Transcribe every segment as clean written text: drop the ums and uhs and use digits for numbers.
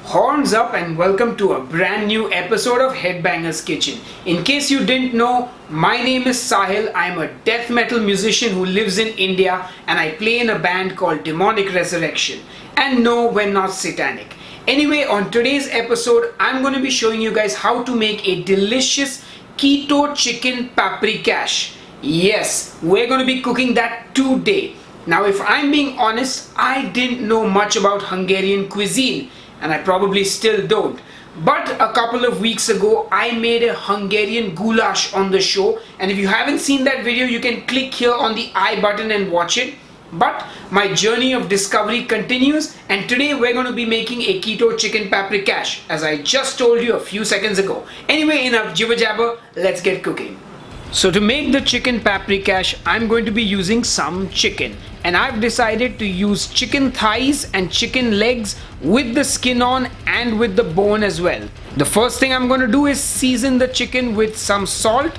Horns up and welcome to a brand new episode of Headbangers Kitchen. In case you didn't know, my name is Sahil. I'm a death metal musician who lives in India and I play in a band called Demonic Resurrection. And no, we're not satanic. Anyway, on today's episode, I'm going to be showing you guys how to make a delicious keto chicken paprikash. Yes, we're going to be cooking that today. Now, if I'm being honest, I didn't know much about Hungarian cuisine. And I probably still don't. But a couple of weeks ago, I made a Hungarian goulash on the show. And if you haven't seen that video, you can click here on the I button and watch it. But my journey of discovery continues. And today we're going to be making a keto chicken paprikash, as I just told you a few seconds ago. Anyway, enough jibber jabber, let's get cooking. So to make the chicken paprikash, I'm going to be using some chicken. And I've decided to use chicken thighs and chicken legs with the skin on and with the bone as well. The first thing I'm going to do is season the chicken with some salt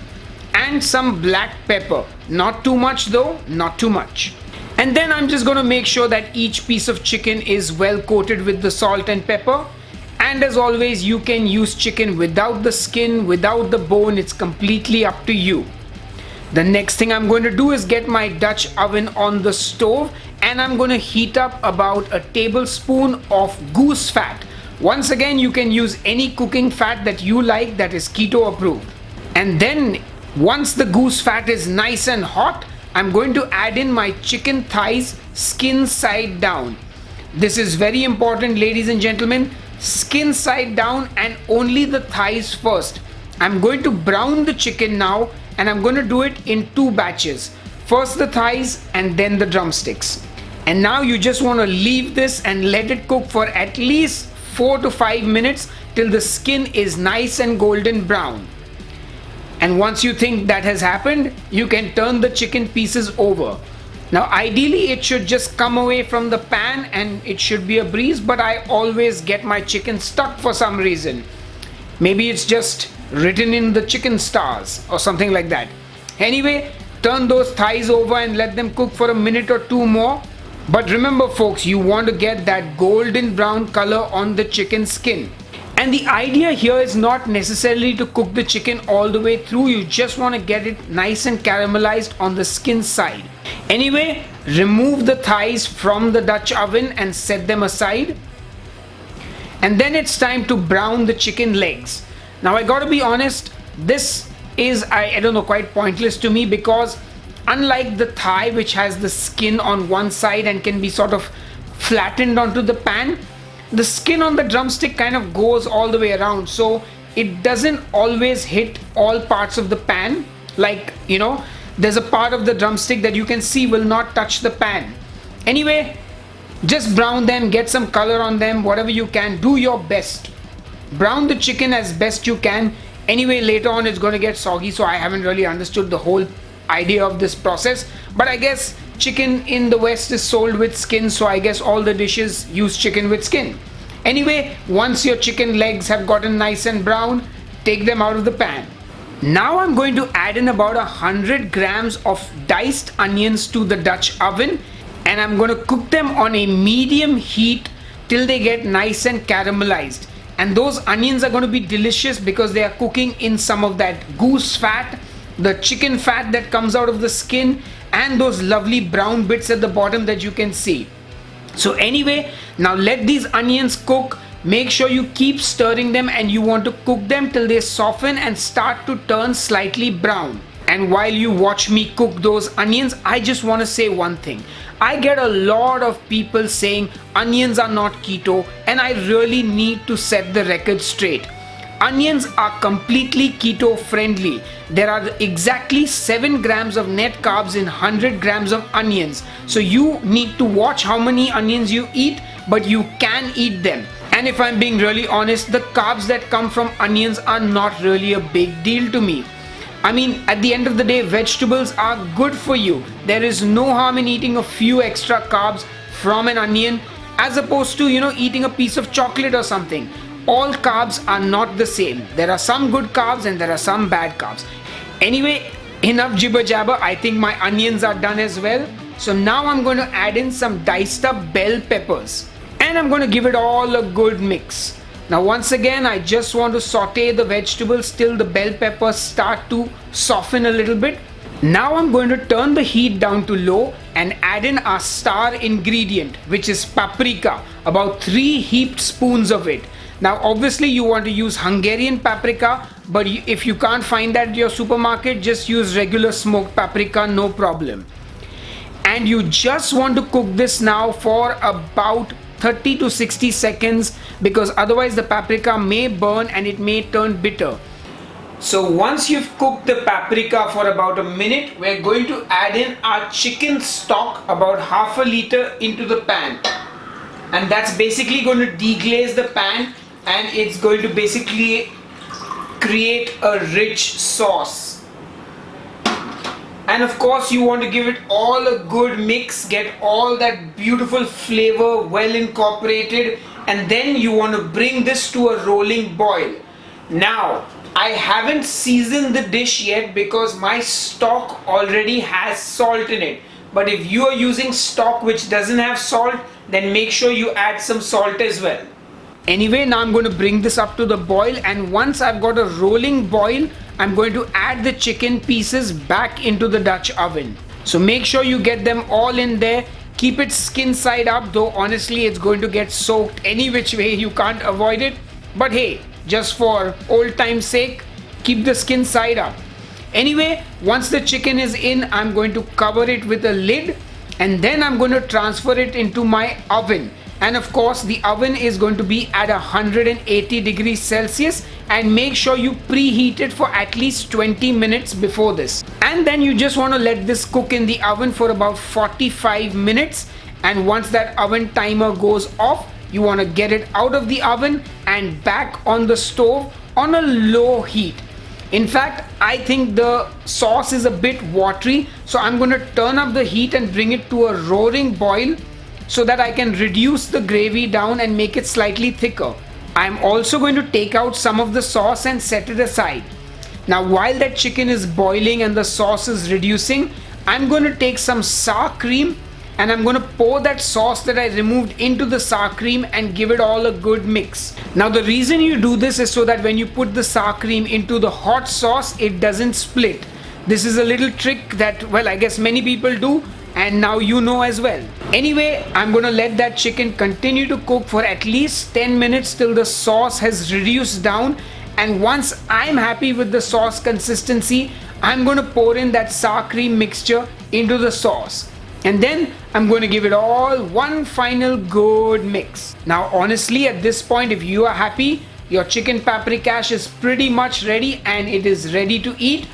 and some black pepper. Not too much though, not too much. And then I'm just going to make sure that each piece of chicken is well coated with the salt and pepper. And as always, you can use chicken without the skin, without the bone. It's completely up to you. The next thing I'm going to do is get my Dutch oven on the stove and I'm going to heat up about a tablespoon of goose fat. Once again, you can use any cooking fat that you like that is keto approved. And then once the goose fat is nice and hot, I'm going to add in my chicken thighs skin side down. This is very important, ladies and gentlemen. Skin side down and only the thighs first. I'm going to brown the chicken now and I'm going to do it in two batches. First the thighs and then the drumsticks. And now you just want to leave this and let it cook for at least 4 to 5 minutes till the skin is nice and golden brown. And once you think that has happened, you can turn the chicken pieces over. Now ideally it should just come away from the pan and it should be a breeze, but I always get my chicken stuck for some reason. Maybe it's just written in the chicken stars or something like that. Anyway, turn those thighs over and let them cook for a minute or two more. But remember folks, you want to get that golden brown color on the chicken skin. And the idea here is not necessarily to cook the chicken all the way through. You just want to get it nice and caramelized on the skin side. Anyway, remove the thighs from the Dutch oven and set them aside. And then it's time to brown the chicken legs. Now I gotta be honest, this is, I don't know, quite pointless to me because unlike the thigh which has the skin on one side and can be sort of flattened onto the pan, the skin on the drumstick kind of goes all the way around, so it doesn't always hit all parts of the pan. Like, you know, there's a part of the drumstick that you can see will not touch the pan. Anyway, just brown them, get some color on them, whatever you can, do your best. Brown the chicken as best you can. Anyway, later on it's going to get soggy, so I haven't really understood the whole idea of this process. But I guess chicken in the West is sold with skin, so I guess all the dishes use chicken with skin. Anyway, once your chicken legs have gotten nice and brown, take them out of the pan. Now I'm going to add in about 100 grams of diced onions to the Dutch oven and I'm going to cook them on a medium heat till they get nice and caramelized. And those onions are going to be delicious because they are cooking in some of that goose fat, the chicken fat that comes out of the skin, and those lovely brown bits at the bottom that you can see. So anyway, now let these onions cook. Make sure you keep stirring them and you want to cook them till they soften and start to turn slightly brown. And while you watch me cook those onions, I just want to say one thing. I get a lot of people saying onions are not keto, and I really need to set the record straight. Onions are completely keto friendly. There are exactly 7 grams of net carbs in 100 grams of onions. So you need to watch how many onions you eat, but you can eat them. And if I'm being really honest, the carbs that come from onions are not really a big deal to me. I mean, at the end of the day, vegetables are good for you. There is no harm in eating a few extra carbs from an onion as opposed to, eating a piece of chocolate or something. All carbs are not the same. There are some good carbs and there are some bad carbs. Anyway, enough jibber jabber. I think my onions are done as well. So now I'm going to add in some diced up bell peppers. And I'm going to give it all a good mix. Now once again, I just want to saute the vegetables till the bell peppers start to soften a little bit. Now I'm going to turn the heat down to low and add in our star ingredient, which is paprika, about 3 heaped spoons of it. Now obviously you want to use Hungarian paprika, but if you can't find that at your supermarket, just use regular smoked paprika, no problem. And you just want to cook this now for about 30 to 60 seconds, because otherwise the paprika may burn and it may turn bitter. So once you've cooked the paprika for about a minute, we're going to add in our chicken stock, about half a liter, into the pan. And that's basically going to deglaze the pan, and it's going to basically create a rich sauce. And of course you want to give it all a good mix, get all that beautiful flavor well incorporated, and then you want to bring this to a rolling boil. Now I haven't seasoned the dish yet because my stock already has salt in it. But if you are using stock which doesn't have salt, then make sure you add some salt as well. Anyway, now I'm going to bring this up to the boil, and once I've got a rolling boil, I'm going to add the chicken pieces back into the Dutch oven. So make sure you get them all in there. Keep it skin side up, though honestly it's going to get soaked any which way, you can't avoid it. But hey, just for old time's sake, keep the skin side up. Anyway, once the chicken is in, I'm going to cover it with a lid, and then I'm going to transfer it into my oven. And of course the oven is going to be at 180 degrees Celsius, and make sure you preheat it for at least 20 minutes before this. And then you just want to let this cook in the oven for about 45 minutes, and once that oven timer goes off, you want to get it out of the oven and back on the stove on a low heat. In fact, I think the sauce is a bit watery, so I'm going to turn up the heat and bring it to a roaring boil so that I can reduce the gravy down and make it slightly thicker. I'm also going to take out some of the sauce and set it aside. Now while that chicken is boiling and the sauce is reducing, I'm going to take some sour cream and I'm going to pour that sauce that I removed into the sour cream and give it all a good mix. Now the reason you do this is so that when you put the sour cream into the hot sauce, it doesn't split. This is a little trick that, well, I guess many people do, and now you know as well. Anyway, I'm going to let that chicken continue to cook for at least 10 minutes till the sauce has reduced down, and once I'm happy with the sauce consistency, I'm going to pour in that sour cream mixture into the sauce. And then I'm going to give it all one final good mix. Now honestly, at this point, if you are happy, your chicken paprikash is pretty much ready and it is ready to eat.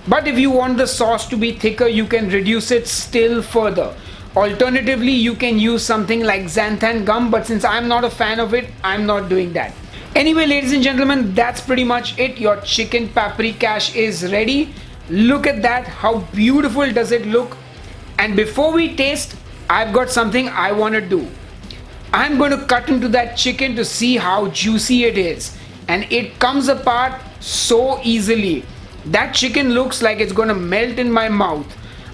But if you want the sauce to be thicker, you can reduce it still further. Alternatively, you can use something like xanthan gum, but since I'm not a fan of it, I'm not doing that. Anyway, ladies and gentlemen, that's pretty much it. Your chicken paprikash is ready. Look at that, how beautiful does it look? And before we taste, I've got something I want to do. I'm going to cut into that chicken to see how juicy it is. And it comes apart so easily. That chicken looks like it's going to melt in my mouth.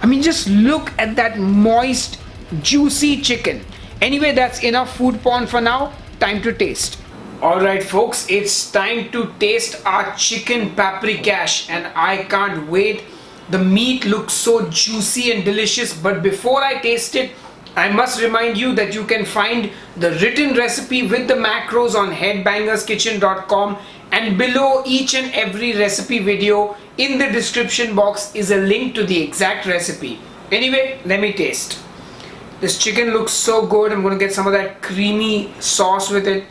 I mean, just look at that moist, juicy chicken. Anyway, that's enough food porn for now. Time to taste. Alright folks, it's time to taste our chicken paprikash, and I can't wait. The meat looks so juicy and delicious, but before I taste it, I must remind you that you can find the written recipe with the macros on headbangerskitchen.com, and below each and every recipe video in the description box is a link to the exact recipe. Anyway, let me taste. This chicken looks so good. I'm going to get some of that creamy sauce with it.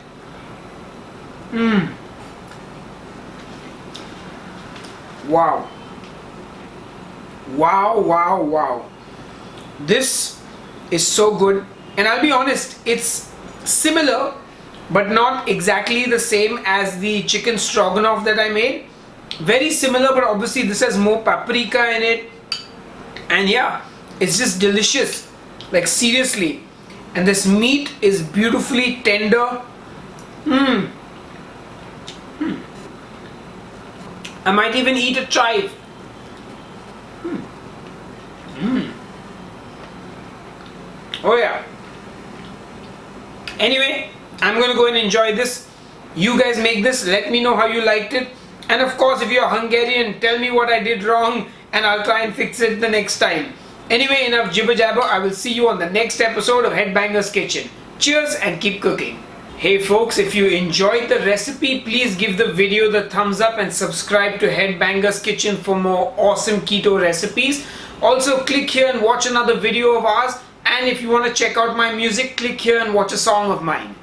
Wow. Wow. This is so good, and I'll be honest, it's similar but not exactly the same as the chicken stroganoff that I made. Very similar, but obviously this has more paprika in it, and yeah, it's just delicious, like seriously. And this meat is beautifully tender. I might even eat a chive. Oh yeah. Anyway, I'm going to go and enjoy this. You guys make this, let me know how you liked it. And of course, if you're Hungarian, tell me what I did wrong and I'll try and fix it the next time. Anyway, enough jibber jabber. I will see you on the next episode of Headbangers Kitchen. Cheers and keep cooking. Hey folks, if you enjoyed the recipe, please give the video the thumbs up and subscribe to Headbangers Kitchen for more awesome keto recipes. Also, click here and watch another video of ours. And if you want to check out my music, click here and watch a song of mine.